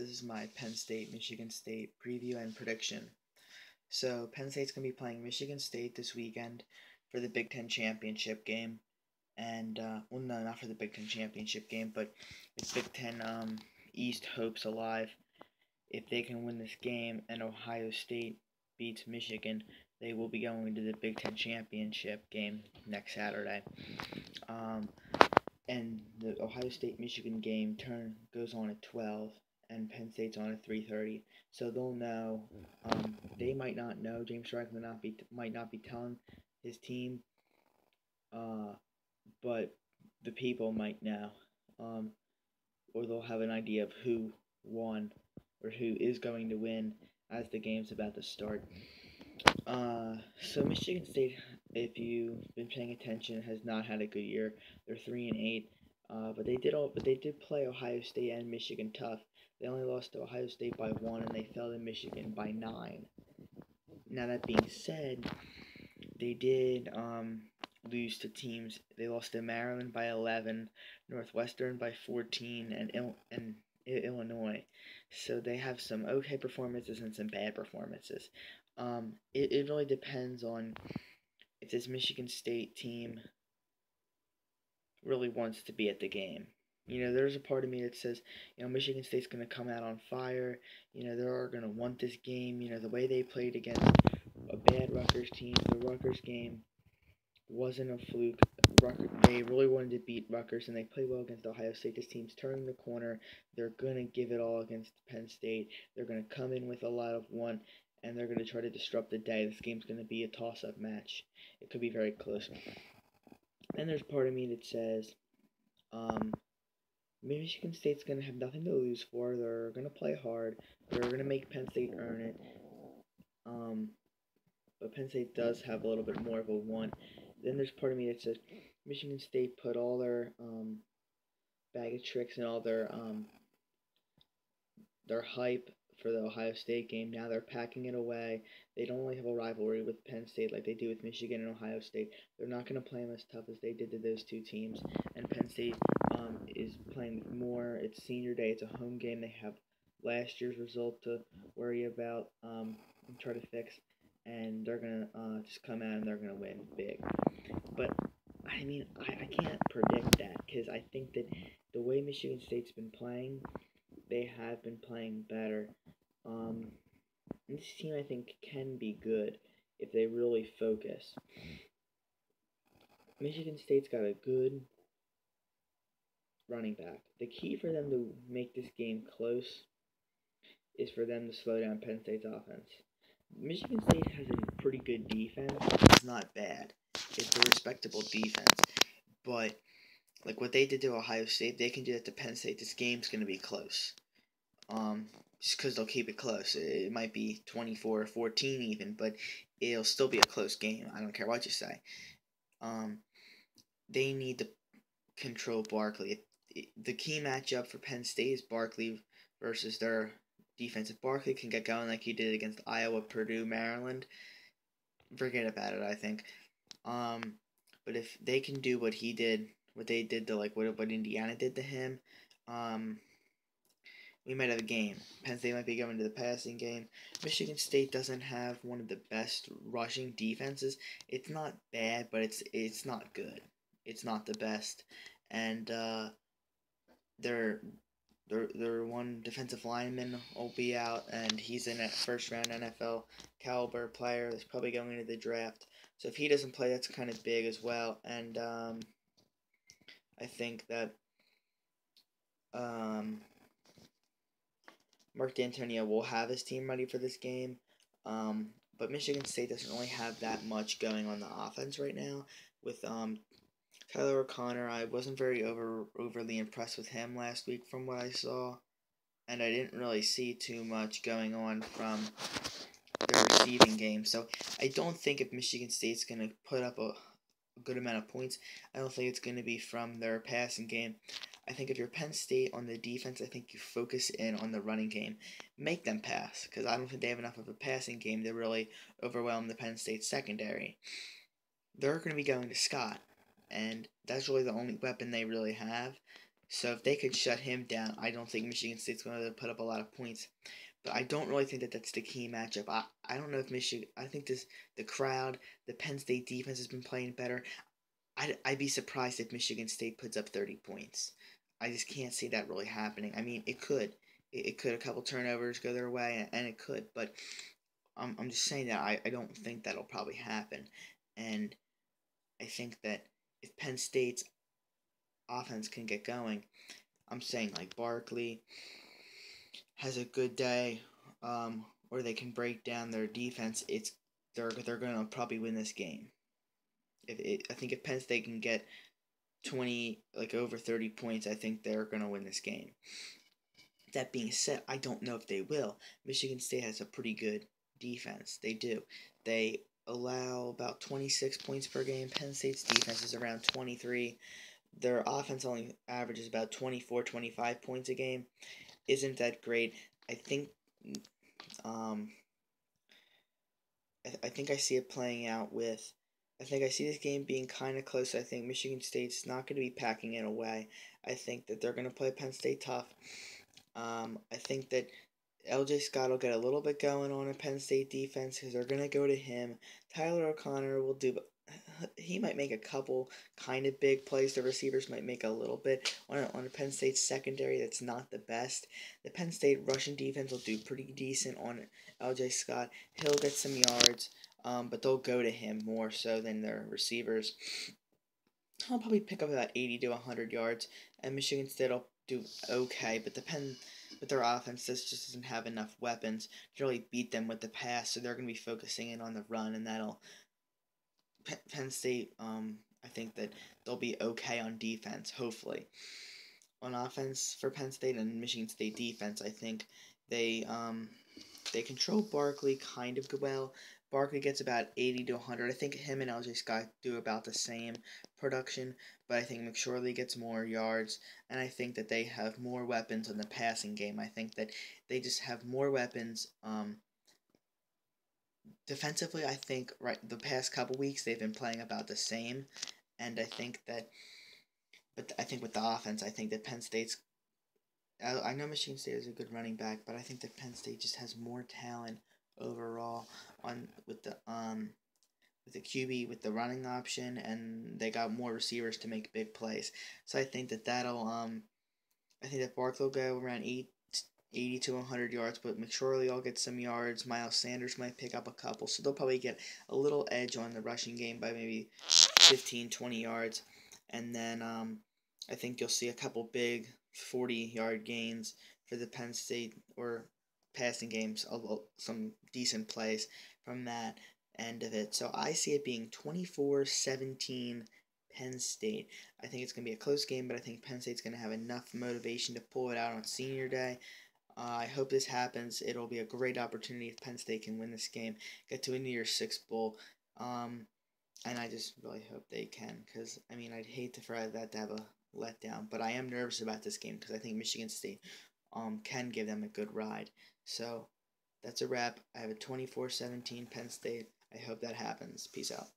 This is my Penn State, Michigan State preview and prediction. So, Penn State's going to be playing Michigan State this weekend for the Big Ten Championship game. And, well, no, not for the Big Ten Championship game, but it's Big Ten East hopes alive. If they can win this game and Ohio State beats Michigan, they will be going to the Big Ten Championship game next Saturday. And the Ohio State-Michigan game goes on at 12, and Penn State's on at 3:30. So they'll know. They might not know. James Franklin might not be telling his team, but the people might know, or they'll have an idea of who won or who is going to win as the game's about to start. So Michigan State, if you've been paying attention, has not had a good year. They're 3-8, but they did play Ohio State and Michigan tough. They only lost to Ohio State by 1, and they fell to Michigan by 9. Now that being said, they did lose to teams. They lost to Maryland by 11, Northwestern by 14, and Illinois. So they have some okay performances and some bad performances. It really depends on if this Michigan State team really wants to be at the game. There's a part of me that says, Michigan State's going to come out on fire. They're going to want this game. The way they played against a bad Rutgers team, the Rutgers game wasn't a fluke. They really wanted to beat Rutgers, and they played well against Ohio State. This team's turning the corner. They're going to give it all against Penn State. They're going to come in with a lot of want, and they're going to try to disrupt the day. This game's going to be a toss-up match. It could be very close. Then there's part of me that says, Michigan State's going to have nothing to lose for. They're going to play hard. They're going to make Penn State earn it. But Penn State does have a little bit more of a want. Then there's part of me that says Michigan State put all their bag of tricks and all their hype for the Ohio State game. Now they're packing it away. They don't only have a rivalry with Penn State like they do with Michigan and Ohio State. They're not going to play them as tough as they did to those two teams. And Penn State is playing more. It's senior day. It's a home game. They have last year's result to worry about and try to fix. And they're going to just come out and they're going to win big. But, I can't predict that because I think that the way Michigan State's been playing, they have been playing better. This team, I think, can be good if they really focus. Michigan State's got a good running back. The key for them to make this game close is for them to slow down Penn State's offense. Michigan State has a pretty good defense. It's not bad. It's a respectable defense. But, like what they did to Ohio State, they can do that to Penn State. This game's going to be close. Just because they'll keep it close. It might be 24-14 even, but it'll still be a close game. I don't care what you say. They need to control Barkley. The key matchup for Penn State is Barkley versus their defense. If Barkley can get going like he did against Iowa, Purdue, Maryland, forget about it, I think. But if they can do what he did, what they did to what Indiana did to him, we might have a game. Penn State might be going to the passing game. Michigan State doesn't have one of the best rushing defenses. It's not bad, but it's not good. It's not the best, and their one defensive lineman will be out, and he's a first-round NFL caliber player that's probably going into the draft. So if he doesn't play, that's kind of big as well. And I think that Mark D'Antonio will have his team ready for this game. But Michigan State doesn't really have that much going on the offense right now. With Tyler O'Connor, I wasn't very overly impressed with him last week from what I saw. And I didn't really see too much going on from the receiving game. So I don't think if Michigan State's going to put up a good amount of points, I don't think it's going to be from their passing game. I think if you're Penn State on the defense, I think you focus in on the running game. Make them pass, because I don't think they have enough of a passing game to really overwhelm the Penn State secondary. They're going to be going to Scott, and that's really the only weapon they really have. So if they could shut him down, I don't think Michigan State's going to put up a lot of points. But I don't really think that that's the key matchup. I don't know if Michigan. I think the crowd, the Penn State defense has been playing better. I'd be surprised if Michigan State puts up 30 points. I just can't see that really happening. I mean, it could. It could. A couple turnovers go their way, and it could. But I'm just saying that I don't think that'll probably happen. And I think that if Penn State's offense can get going, I'm saying like Barkley has a good day, or they can break down their defense. They're gonna probably win this game. I think if Penn State can get 20, like over 30 points, I think they're going to win this game. That being said, I don't know if they will. Michigan State has a pretty good defense. They do. They allow about 26 points per game. Penn State's defense is around 23. Their offense only averages about 24, 25 points a game. Isn't that great? I think um, I think I see it playing out with. I think I see this game being kind of close. I think Michigan State's not going to be packing it away. I think that they're going to play Penn State tough. I think that LJ Scott will get a little bit going on a Penn State defense because they're going to go to him. Tyler O'Connor will do. He might make a couple kind of big plays. The receivers might make a little bit on a Penn State secondary that's not the best. The Penn State Russian defense will do pretty decent on LJ Scott. He'll get some yards, but they'll go to him more so than their receivers. He'll probably pick up about 80 to 100 yards, and Michigan State will do okay, but their offense just doesn't have enough weapons to really beat them with the pass, so they're going to be focusing in on the run, and that'll Penn State, I think that they'll be okay on defense, hopefully. On offense for Penn State and Michigan State defense, I think they control Barkley kind of well. Barkley gets about 80 to 100. I think him and LJ Scott do about the same production, but I think McSorley gets more yards, and I think that they have more weapons in the passing game. I think that they just have more weapons. Defensively, I think the past couple weeks they've been playing about the same, and I think that, but I think with the offense, I think that Penn State's. I know Michigan State is a good running back, but I think that Penn State just has more talent overall with the QB with the running option, and they got more receivers to make big plays. So I think that I think that Barkley will go around 80 to 100 yards, but McSorley will get some yards. Miles Sanders might pick up a couple, so they'll probably get a little edge on the rushing game by maybe 15, 20 yards. And then I think you'll see a couple big 40-yard gains for the Penn State or passing games, some decent plays from that end of it. So I see it being 24-17 Penn State. I think it's going to be a close game, but I think Penn State's going to have enough motivation to pull it out on senior day. I hope this happens. It'll be a great opportunity if Penn State can win this game, get to a New Year's Six bowl, and I just really hope they can, because, I mean, I'd hate for that to have a letdown, but I am nervous about this game because I think Michigan State can give them a good ride. So that's a wrap. I have a 24-17 Penn State. I hope that happens. Peace out.